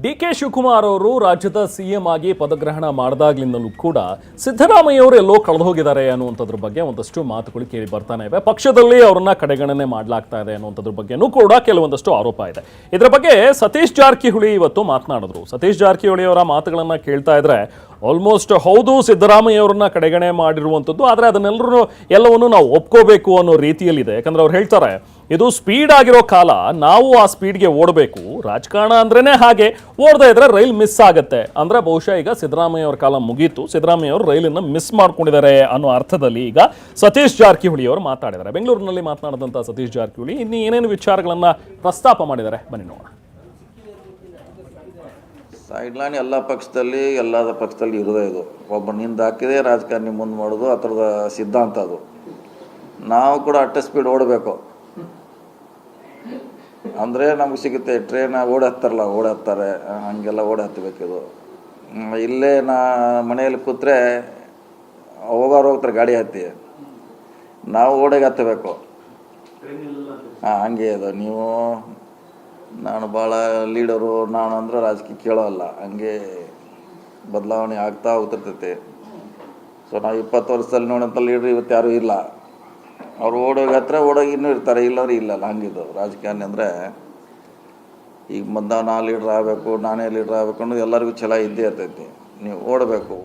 ಡಿ.ಕೆ. ಶಿವಕುಮಾರ್ ಅವರು ರಾಜ್ಯದ ಸಿಎಂ ಆಗಿ ಪದಗ್ರಹಣ ಮಾಡಿದಾಗ್ಲಿಂದಲೂ ಕೂಡ ಸಿದ್ದರಾಮಯ್ಯ ಅವರು ಎಲ್ಲೋ ಕಳೆದು ಹೋಗಿದ್ದಾರೆ ಅನ್ನುವಂಥದ್ರ ಬಗ್ಗೆ ಒಂದಷ್ಟು ಮಾತುಗಳು ಕೇಳಿ ಬರ್ತಾನೆ ಇವೆ. ಪಕ್ಷದಲ್ಲಿ ಅವರನ್ನ ಕಡೆಗಣನೆ ಮಾಡಲಾಗ್ತಾ ಇದೆ ಅನ್ನುವಂಥದ್ರ ಬಗ್ಗೆನೂ ಕೂಡ ಕೆಲವೊಂದಷ್ಟು ಆರೋಪ ಇದೆ. ಇದರ ಬಗ್ಗೆ ಸತೀಶ್ ಜಾರಕಿಹೊಳಿ ಇವತ್ತು ಮಾತನಾಡಿದ್ರು. ಸತೀಶ್ ಜಾರಕಿಹೊಳಿ ಅವರ ಮಾತುಗಳನ್ನ ಕೇಳ್ತಾ ಇದ್ರೆ ಆಲ್ಮೋಸ್ಟ್ ಹೌದು, ಸಿದ್ದರಾಮಯ್ಯ ಅವರನ್ನ ಕಡೆಗಣೆ ಮಾಡಿರುವಂಥದ್ದು, ಆದರೆ ಎಲ್ಲವನ್ನೂ ನಾವು ಒಪ್ಕೋಬೇಕು ಅನ್ನೋ ರೀತಿಯಲ್ಲಿದೆ. ಯಾಕಂದ್ರೆ ಅವ್ರು ಹೇಳ್ತಾರೆ, ಇದು ಸ್ಪೀಡ್ ಆಗಿರೋ ಕಾಲ, ನಾವು ಆ ಸ್ಪೀಡ್ಗೆ ಓಡಬೇಕು. ರಾಜಕಾರಣ ಅಂದ್ರೇನೆ ಹಾಗೆ, ಓಡದೇ ಇದ್ರೆ ರೈಲ್ ಮಿಸ್ ಆಗುತ್ತೆ. ಅಂದ್ರೆ ಬಹುಶಃ ಈಗ ಸಿದ್ದರಾಮಯ್ಯ ಅವರ ಕಾಲ ಮುಗೀತು, ಸಿದ್ದರಾಮಯ್ಯ ಅವರು ರೈಲನ್ನು ಮಿಸ್ ಮಾಡ್ಕೊಂಡಿದ್ದಾರೆ ಅನ್ನೋ ಅರ್ಥದಲ್ಲಿ ಈಗ ಸತೀಶ್ ಜಾರಕಿಹೊಳಿ ಅವರು ಮಾತಾಡಿದ್ದಾರೆ. ಬೆಂಗಳೂರಿನಲ್ಲಿ ಮಾತನಾಡಿದಂಥ ಸತೀಶ್ ಜಾರಕಿಹೊಳಿ ಇನ್ನು ಏನೇನು ವಿಚಾರಗಳನ್ನ ಪ್ರಸ್ತಾಪ ಮಾಡಿದ್ದಾರೆ, ಬನ್ನಿ ನೋಡೋಣ. ಸೈಡ್ಲೈನ್ ಎಲ್ಲ ಪಕ್ಷದಲ್ಲಿ ಇರೋದೇ ಇದು. ಒಬ್ಬನಿಂದ ಹಾಕಿದೆ ರಾಜಕಾರಣಿ ಮುಂದೆ ಮಾಡೋದು ಆ ಥರದ ಸಿದ್ಧಾಂತ ಅದು. ನಾವು ಕೂಡ ಅಟ್ಟೆ ಸ್ಪೀಡ್ ಓಡಬೇಕು ಅಂದರೆ ನಮ್ಗೆ ಸಿಗುತ್ತೆ. ಟ್ರೈನ್ ಓಡಾಡ್ತಾರೆ ಹಂಗೆಲ್ಲ ಹತ್ತಬೇಕಿದು. ಇಲ್ಲೇ ಮನೆಯಲ್ಲಿ ಕೂತ್ರೆ ಹೋಗ್ತಾರೆ ಗಾಡಿ ಹತ್ತಿ, ನಾವು ಹತ್ತಬೇಕು. ಹಂಗೆ ಅದು. ನೀವು ನಾನು ಭಾಳ ಲೀಡರು ನಾನು ಅಂದ್ರೆ ರಾಜಕೀಯ ಕೇಳೋಲ್ಲ, ಹಂಗೆ ಬದಲಾವಣೆ ಆಗ್ತಾ ಹೋಗ್ತಿರ್ತೈತಿ. ಸೊ ನಾವು 20 ವರ್ಷದಲ್ಲಿ ನೋಡೋಂಥ ಲೀಡ್ರ್ ಇವತ್ತು ಯಾರೂ ಇಲ್ಲ. ಅವ್ರು ಓಡೋಗಿ ಇನ್ನೂ ಇರ್ತಾರೆ, ಇಲ್ಲವ್ರು ಇಲ್ಲಲ್ಲ. ಹಂಗಿದ್ದು ರಾಜಕಾರಣಿ ಅಂದರೆ ಈಗ ನಾನೇ ಲೀಡ್ರ್ ಆಗಬೇಕು ಅನ್ನೋದು ಎಲ್ಲರಿಗೂ ಛಲ ಇದ್ದೇ ಇರ್ತೈತಿ. ನೀವು ಓಡಬೇಕು.